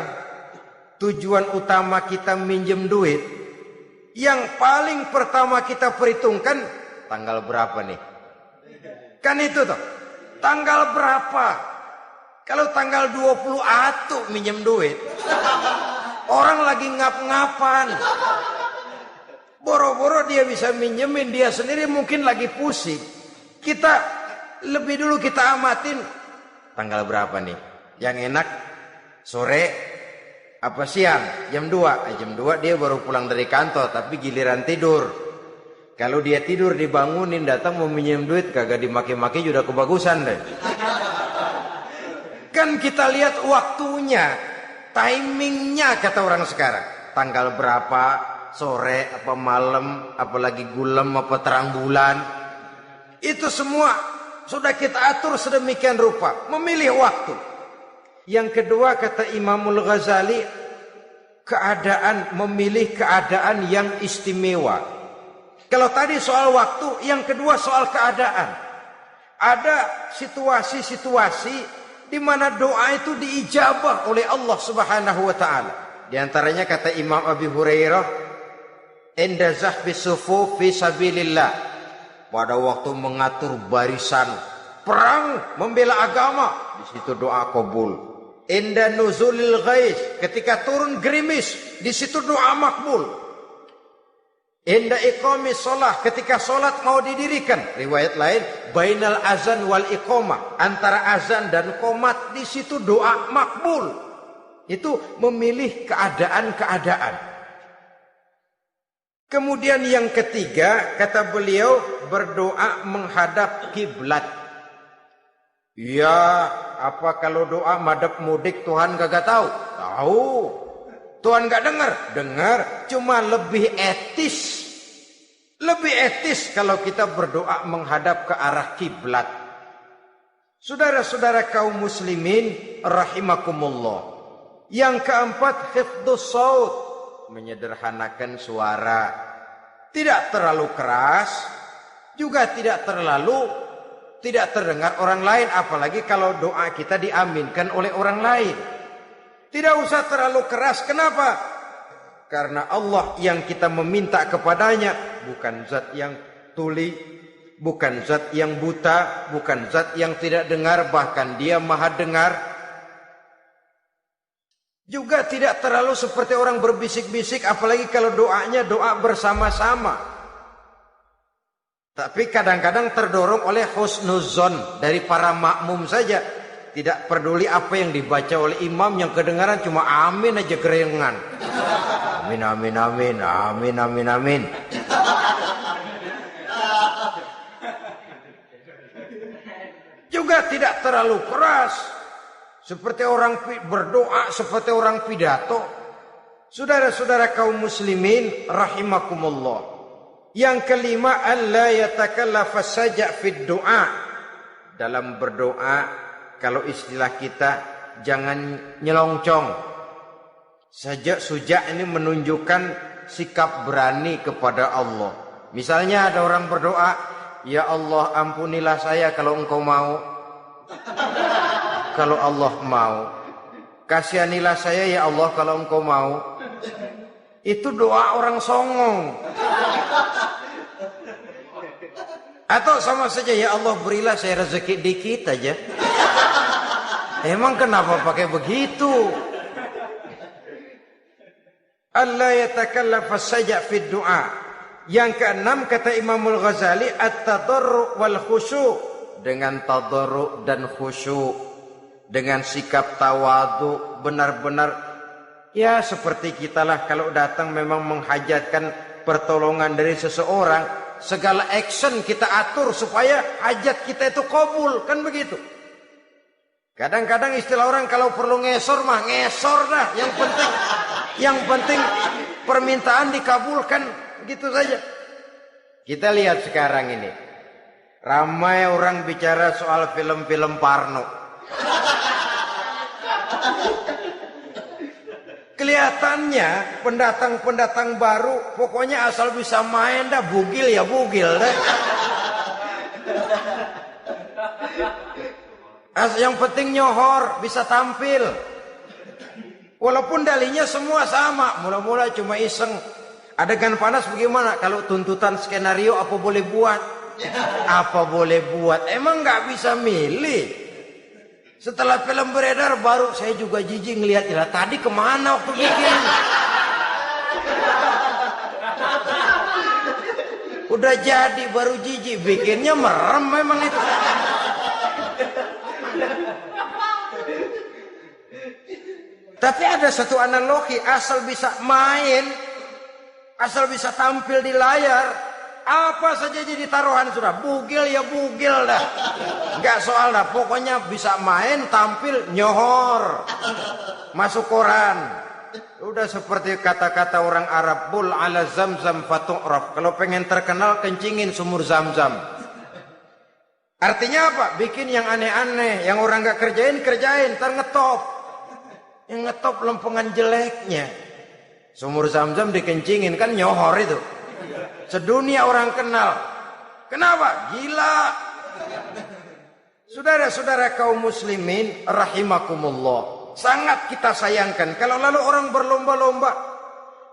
tujuan utama kita minjem duit, yang paling pertama kita perhitungkan tanggal berapa nih? Kan itu toh. Tanggal berapa? Kalau tanggal 20 atuh minjem duit. Orang lagi ngap-ngapan. Boro-boro dia bisa minjemin, dia sendiri mungkin lagi pusing. Kita lebih dulu kita amatin tanggal berapa nih? Yang enak sore apa siang? Jam 2. Jam 2 dia baru pulang dari kantor, tapi giliran tidur. Kalau dia tidur dibangunin datang mau minjem duit, kagak dimaki-maki sudah kebagusan deh. Kan kita lihat waktunya, timingnya kata orang sekarang. Tanggal berapa, sore apa malam, apalagi gulem apa terang bulan. Itu semua sudah kita atur sedemikian rupa, memilih waktu. Yang kedua kata Imamul Ghazali, memilih keadaan yang istimewa. Kalau tadi soal waktu, yang kedua soal keadaan. Ada situasi-situasi di mana doa itu diijabah oleh Allah Subhanahu wa taala. Di antaranya kata Imam Abi Hurairah, "Inda zahbi sufuf fi sabilillah." Pada waktu mengatur barisan perang membela agama, di situ doa kabul. Inda nuzulil ghais, ketika turun gerimis, di situ doa makbul. Inda iqamis shalah, ketika salat mau didirikan, riwayat lain bainal azan wal iqamah, antara azan dan qomat, di situ doa makbul. Itu memilih keadaan-keadaan. Kemudian yang ketiga kata beliau, berdoa menghadap kiblat. Ya, apa kalau doa madhab mudik Tuhan kagak tahu? Tahu. Tuhan gak dengar? Dengar. Cuma lebih etis. Lebih etis kalau kita berdoa menghadap ke arah kiblat. Saudara-saudara kaum muslimin rahimakumullah. Yang keempat, hifdzus shaut, menyederhanakan suara. Tidak terlalu keras, juga tidak terdengar orang lain, apalagi kalau doa kita diaminkan oleh orang lain. Tidak usah terlalu keras. Kenapa? Karena Allah yang kita meminta kepadanya bukan zat yang tuli, bukan zat yang buta, bukan zat yang tidak dengar, bahkan Dia Maha dengar. Juga tidak terlalu seperti orang berbisik-bisik, apalagi kalau doanya doa bersama-sama. Tapi kadang-kadang terdorong oleh husnuzon dari para makmum saja. Tidak peduli apa yang dibaca oleh imam, yang kedengaran cuma amin aja gerengan. Amin, amin, amin, amin, amin, amin. Juga tidak terlalu keras. Seperti orang berdoa, seperti orang pidato. Saudara-saudara kaum muslimin rahimakumullah. Yang kelima, alla yatakallafa saja' fid du'a. Dalam berdoa, kalau istilah kita, jangan nyelongcong. Suja' ini menunjukkan sikap berani kepada Allah. Misalnya ada orang berdoa, ya Allah ampunilah saya kalau engkau mau. Kalau Allah mau. Kasihanilah saya ya Allah kalau engkau mau. Itu doa orang songong. Atau sama saja, ya Allah berilah saya rezeki dikit aja. Emang kenapa pakai begitu? Allah yatakallafa saja fid du'a. Yang keenam kata Imamul Ghazali, at-tadarru' wal khusyu'. Dengan tadarru' dan khusyuk, dengan sikap tawadu, benar-benar ya seperti kita lah kalau datang memang menghajatkan pertolongan dari seseorang, segala action kita atur supaya hajat kita itu kabul, kan begitu. Kadang-kadang istilah orang kalau perlu ngesor mah ngesor dah, yang penting permintaan dikabulkan, gitu saja. Kita lihat sekarang ini, ramai orang bicara soal film-film Parno. Kelihatannya pendatang-pendatang baru, pokoknya asal bisa main dah, bugil ya bugil dah. Yang penting nyohor, bisa tampil. Walaupun dalihnya semua sama, mula-mula cuma iseng. Adegan panas bagaimana? Kalau tuntutan skenario apa boleh buat? Apa boleh buat? Emang nggak bisa milih. Setelah film beredar baru saya juga jijik ngelihat, ya tadi kemana waktu bikin? Udah jadi baru jijik, bikinnya merem memang itu. Tapi ada satu analogi, asal bisa main, asal bisa tampil di layar, apa saja jadi taruhan sudah, bugil ya bugil dah. Enggak soal dah, pokoknya bisa main, tampil, nyohor, masuk koran. Udah seperti kata-kata orang Arab, bul ala zamzam fatu'raf. Kalau pengen terkenal, kencingin sumur Zamzam. Artinya apa? Bikin yang aneh-aneh, yang orang gak kerjain, ntar ngetop. Yang ngetop lempengan jeleknya. Sumur Zamzam dikencingin, kan nyohor itu. Sedunia orang kenal. Kenapa? Gila. Saudara-saudara kaum muslimin rahimakumullah, sangat kita sayangkan kalau lalu orang berlomba-lomba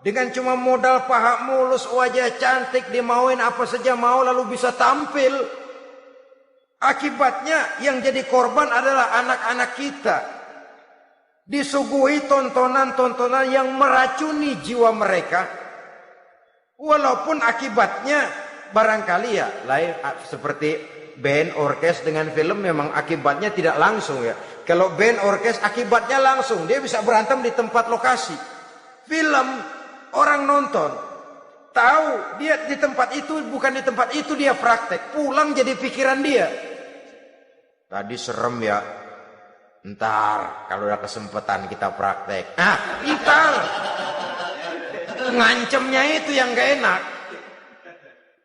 dengan cuma modal paha mulus, wajah cantik, dimauin apa saja mau lalu bisa tampil. Akibatnya yang jadi korban adalah anak-anak kita. Disuguhi tontonan-tontonan yang meracuni jiwa mereka. Walaupun akibatnya barangkali ya lain seperti band orkes dengan film, memang akibatnya tidak langsung ya. Kalau band orkes akibatnya langsung, dia bisa berantem di tempat lokasi. Film orang nonton tahu dia di tempat itu, bukan di tempat itu dia praktek, pulang jadi pikiran dia. Tadi serem ya, ntar kalau udah kesempatan kita praktek. Ntar ngancemnya itu yang gak enak.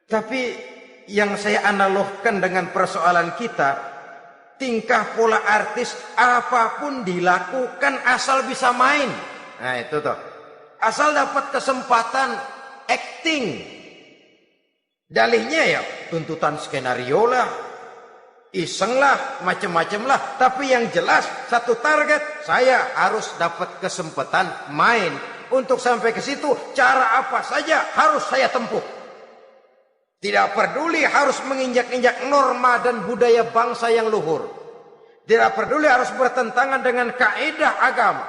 Tapi yang saya analogkan dengan persoalan kita, tingkah pola artis apapun dilakukan asal bisa main. Nah itu tuh, asal dapat kesempatan acting. Dalihnya ya tuntutan skenario lah, iseng lah, macem-macem lah. Tapi yang jelas satu target, saya harus dapat kesempatan main. Untuk sampai ke situ cara apa saja harus saya tempuh. Tidak peduli harus menginjak-injak norma dan budaya bangsa yang luhur. Tidak peduli harus bertentangan dengan kaidah agama.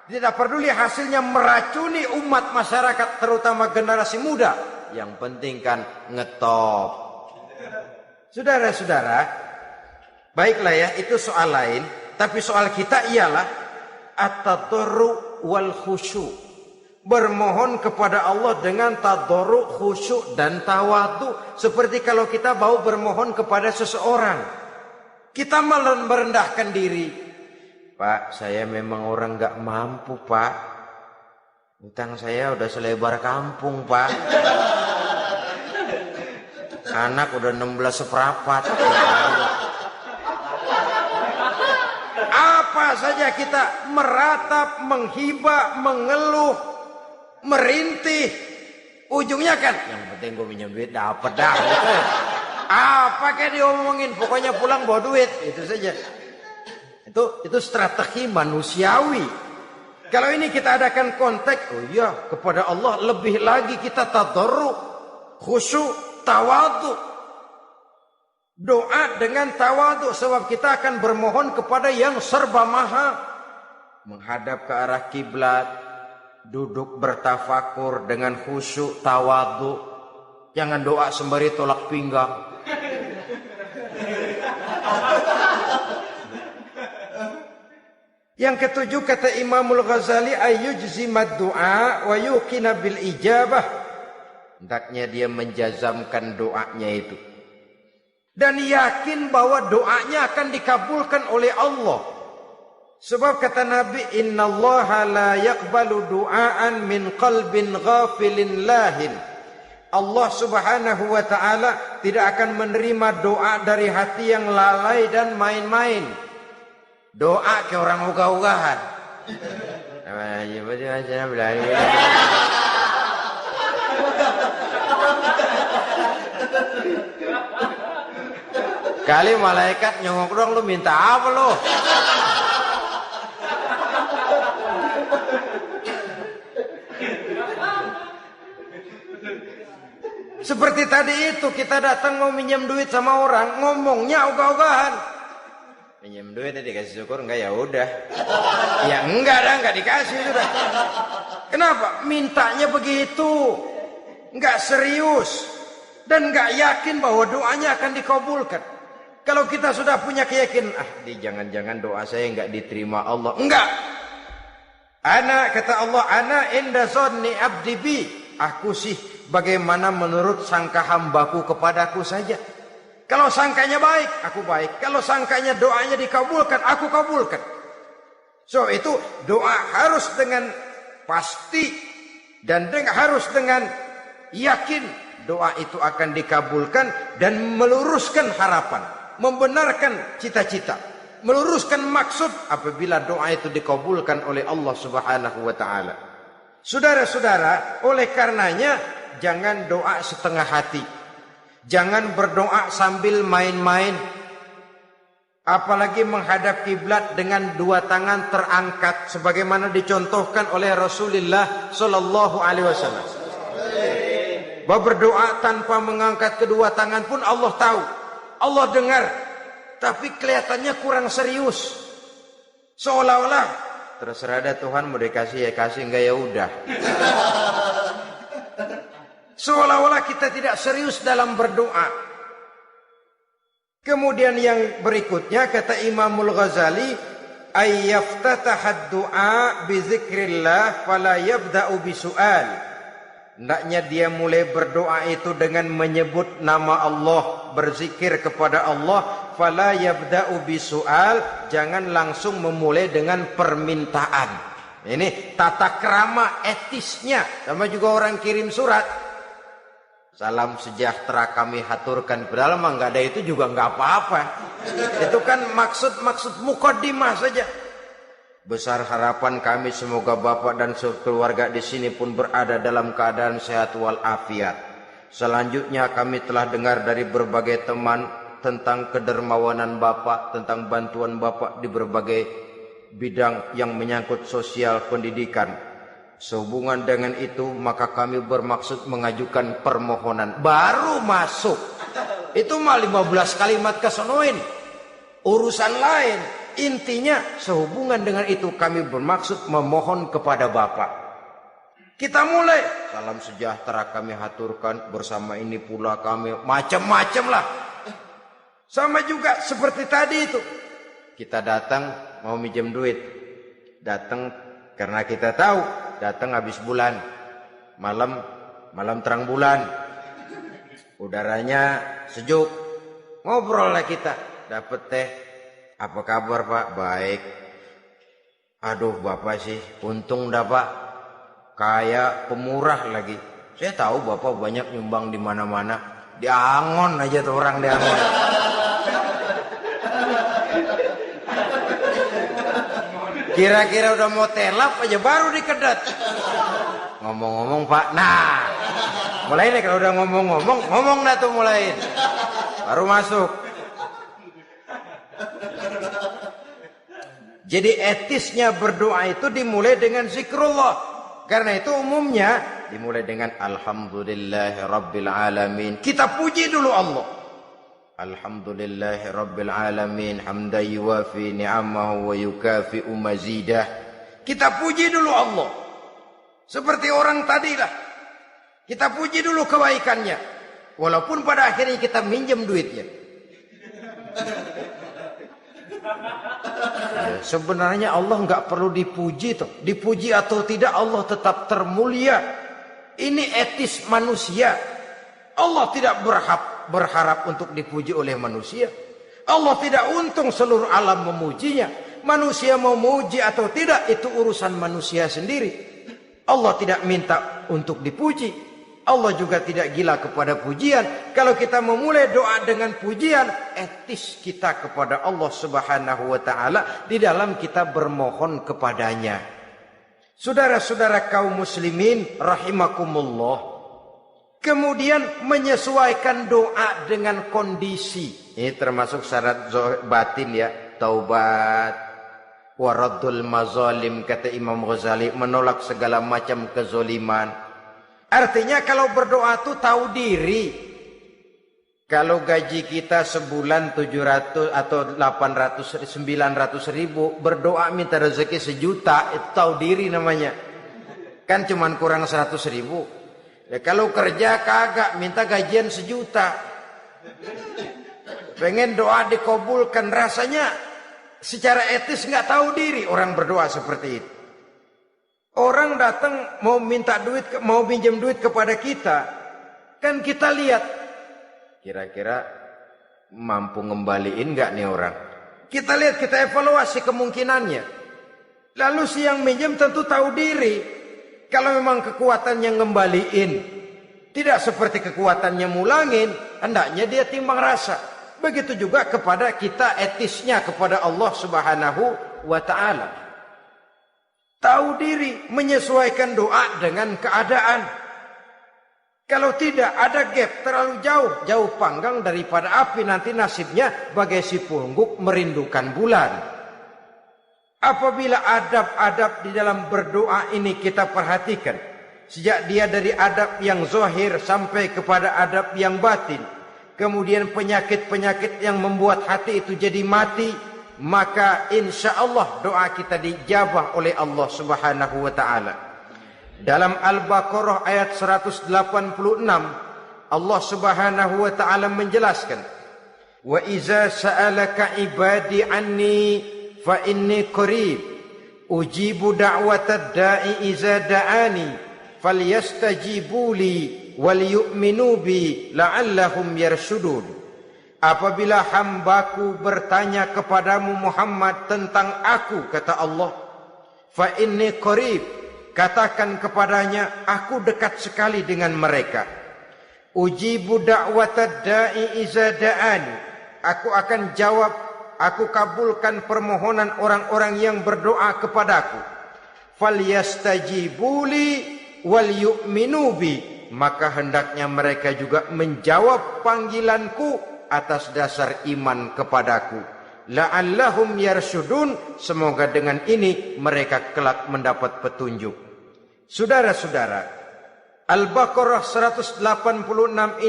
Tidak peduli hasilnya meracuni umat masyarakat, terutama generasi muda. Yang penting kan ngetop. Saudara-saudara, baiklah ya, itu soal lain. Tapi soal kita ialah at-tadarru wal khusyu'. Bermohon kepada Allah dengan tadarru', khusyuk dan tawadu. Seperti kalau kita mau bermohon kepada seseorang, kita merendahkan diri. Pak, saya memang orang gak mampu, Pak. Utang saya udah selebar kampung, Pak. Anak udah 16 seperempat. Apa saja kita meratap, menghibah, mengeluh, merintih. Ujungnya kan, yang penting gue minjem duit dapet dah. Gitu. Apa kayak diomongin, pokoknya pulang bawa duit. Itu saja. Itu strategi manusiawi. Kalau ini kita adakan konteks, oh iya, kepada Allah lebih lagi kita tadarruk, khusyuk, tawadhu. Doa dengan tawadhu sebab kita akan bermohon kepada yang serba maha. Menghadap ke arah kiblat, duduk bertafakur dengan khusyuk, tawadhu. Jangan doa sembari tolak pinggang. Yang ketujuh kata Imamul Ghazali, ayyujzimad du'a wa yuqina bil ijabah. Hendaknya dia menjazamkan doanya itu. Dan yakin bahwa doanya akan dikabulkan oleh Allah. Sebab kata Nabi, innallaha la yaqbalu du'aan min qalbin ghafilin lahin. Allah subhanahu wa ta'ala tidak akan menerima doa dari hati yang lalai dan main-main. Doa ke orang ugah-ugahan. Kali malaikat nyongok dong, lu minta apa lu? Seperti tadi itu, kita datang mau minjem duit sama orang, ngomongnya ugah-ugahan. Minjem duit dikasih syukur enggak, ya udah. Ya enggak dah, enggak dikasih sudah. Kenapa? Mintanya begitu. Enggak serius dan enggak yakin bahwa doanya akan dikabulkan. Kalau kita sudah punya keyakinan, jangan-jangan doa saya enggak diterima Allah. Enggak. Kata Allah, ana inda zanni abdi bi. Aku sih bagaimana menurut sangka hambaku kepadaku saja. Kalau sangkanya baik, aku baik. Kalau sangkanya doanya dikabulkan, aku kabulkan. So itu doa harus dengan pasti dan harus dengan yakin doa itu akan dikabulkan dan meluruskan harapan, membenarkan cita-cita, meluruskan maksud apabila doa itu dikabulkan oleh Allah Subhanahu wa taala. Saudara-saudara, oleh karenanya jangan doa setengah hati. Jangan berdoa sambil main-main. Apalagi menghadap kiblat dengan dua tangan terangkat sebagaimana dicontohkan oleh Rasulullah sallallahu alaihi wasallam. Bahwa berdoa tanpa mengangkat kedua tangan pun Allah tahu. Allah dengar. Tapi kelihatannya kurang serius. Seolah-olah terserah ada Tuhan, mau dikasih ya kasih, enggak ya udah. Seolah-olah kita tidak serius dalam berdoa. Kemudian yang berikutnya kata Imamul Ghazali, ayyaftataha du'a bi dzikrillah fala yabda'u bi su'al. Hendaknya dia mulai berdoa itu dengan menyebut nama Allah, berzikir kepada Allah, fala yabda'u bi su'al, jangan langsung memulai dengan permintaan. Ini tata krama etisnya. Sama juga orang kirim surat, salam sejahtera kami haturkan, padahal mah nggak ada itu juga nggak apa-apa. Itu kan maksud mukaddimah saja. Besar harapan kami semoga Bapak dan keluarga di sini pun berada dalam keadaan sehat walafiat. Selanjutnya kami telah dengar dari berbagai teman tentang kedermawanan Bapak, tentang bantuan Bapak di berbagai bidang yang menyangkut sosial pendidikan. Sehubungan dengan itu maka kami bermaksud mengajukan permohonan. Baru masuk itu mah 15 kalimat kesonoin, urusan lain. Intinya sehubungan dengan itu kami bermaksud memohon kepada Bapak. Kita mulai, salam sejahtera kami haturkan, bersama ini pula kami, macam-macam lah. Sama juga seperti tadi itu, kita datang mau minjem duit, datang karena kita tahu datang habis bulan, malam terang bulan, udaranya sejuk, ngobrol lah kita, dapet teh, apa kabar Pak? Baik. Aduh Bapak sih, untung dah Pak, kaya, pemurah lagi. Saya tahu Bapak banyak nyumbang di mana-mana. Di Angon aja tuh orang di Angon. Kira-kira udah mau telap aja baru dikedat. Ngomong-ngomong Pak, nah mulai nih kalau udah ngomong dah tuh mulai. Baru masuk. Jadi etisnya berdoa itu dimulai dengan zikrullah. Karena itu umumnya dimulai dengan Alhamdulillahi Rabbil Alamin. Kita puji dulu Allah. Alhamdulillahi Rabbil Alamin. Hamdan yuwafi ni'amahu wa yukafi'u mazidah. Kita puji dulu Allah. Seperti orang tadilah. Kita puji dulu kebaikannya. Walaupun pada akhirnya kita minjem duitnya. Ya, sebenarnya Allah nggak perlu dipuji toh. Dipuji atau tidak Allah tetap termulia. Ini etis manusia. Allah tidak berharap untuk dipuji oleh manusia. Allah tidak untung seluruh alam memujinya. Manusia mau memuji atau tidak itu urusan manusia sendiri. Allah tidak minta untuk dipuji. Allah juga tidak gila kepada pujian. Kalau kita memulai doa dengan pujian, etis kita kepada Allah Subhanahu wa taala di dalam kita bermohon kepadanya. Saudara-saudara kaum muslimin rahimakumullah. Kemudian menyesuaikan doa dengan kondisi. Ini termasuk syarat batin ya, taubat, waraddul mazalim kata Imam Ghazali, menolak segala macam kezoliman. Artinya kalau berdoa itu tahu diri. Kalau gaji kita sebulan 700 atau 800, 900 ribu, berdoa minta rezeki 1 juta, itu tahu diri namanya. Kan cuman kurang 100 ribu. Ya, kalau kerja kagak, minta gajian 1 juta. Pengen doa dikabulkan, rasanya secara etis nggak tahu diri orang berdoa seperti itu. Orang datang mau minta duit, mau pinjam duit kepada kita, kan kita lihat kira-kira mampu ngembaliin nggak nih orang. Kita lihat, kita evaluasi kemungkinannya. Lalu si yang minjem tentu tahu diri. Kalau memang kekuatannya ngembaliin tidak seperti kekuatannya mulangin, hendaknya dia timbang rasa. Begitu juga kepada kita etisnya kepada Allah Subhanahu wa taala. Tahu diri, menyesuaikan doa dengan keadaan. Kalau tidak ada gap terlalu jauh panggang daripada api, nanti nasibnya bagai si pungguk merindukan bulan. Apabila adab-adab di dalam berdoa ini kita perhatikan, sejak dia dari adab yang zahir sampai kepada adab yang batin, kemudian penyakit-penyakit yang membuat hati itu jadi mati, maka insya Allah doa kita dijabah oleh Allah Subhanahu wa taala. Dalam Al-Baqarah ayat 186 Allah Subhanahu wa taala menjelaskan, wa iza sa'alaka ibadi anni fa inni qarib ujibu da'watad da'i iza da'ani falyastajibu li wal yu'minu bi la'allahum yarshudun. Apabila hambaku bertanya kepadamu Muhammad tentang aku, kata Allah, fa inni qarib, katakan kepadanya aku dekat sekali dengan mereka. Ujibu da'watad da'i iza da'ani, aku akan jawab, aku kabulkan permohonan orang-orang yang berdoa kepadaku. Falyastajibu li wal yu'minu bi, maka hendaknya mereka juga menjawab panggilanku atas dasar iman kepadaku. La'allahum yarshudun, semoga dengan ini mereka kelak mendapat petunjuk. Saudara-saudara, Al-Baqarah 186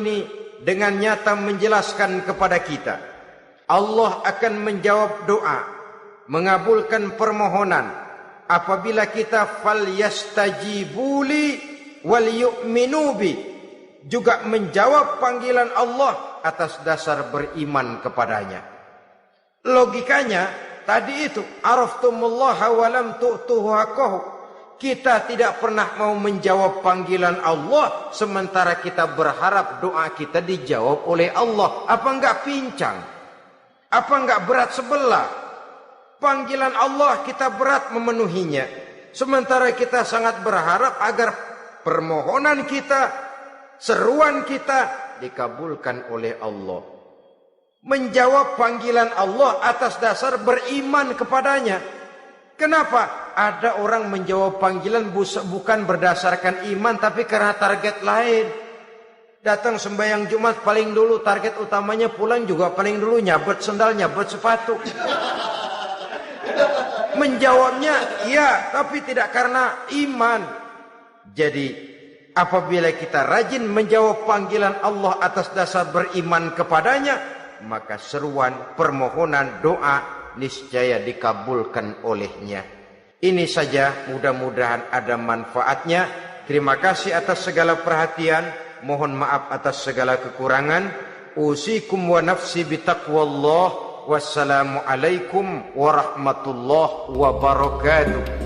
ini dengan nyata menjelaskan kepada kita, Allah akan menjawab doa, mengabulkan permohonan apabila kita falyastajibuli wal yu'minu bi, juga menjawab panggilan Allah atas dasar beriman kepadanya. Logikanya tadi itu, araftumullaha wa lam tu'tuhu haqqahu. Kita tidak pernah mau menjawab panggilan Allah sementara kita berharap doa kita dijawab oleh Allah. Apa enggak pincang? Apa enggak berat sebelah? Panggilan Allah kita berat memenuhinya. Sementara kita sangat berharap agar permohonan kita, seruan kita dikabulkan oleh Allah. Menjawab panggilan Allah atas dasar beriman kepadanya. Kenapa? Ada orang menjawab panggilan bukan berdasarkan iman, tapi karena target lain. Datang sembahyang Jumat paling dulu, target utamanya pulang juga paling dulu nyabet sendal, nyabet sepatu. Menjawabnya iya, tapi tidak karena iman. Jadi apabila kita rajin menjawab panggilan Allah atas dasar beriman kepadanya, maka seruan, permohonan, doa niscaya dikabulkan olehnya. Ini saja, mudah-mudahan ada manfaatnya. Terima kasih atas segala perhatian. Mohon maaf atas segala kekurangan. Usikum wa nafsi bitaqwallah. Wassalamualaikum warahmatullahi wabarakatuh.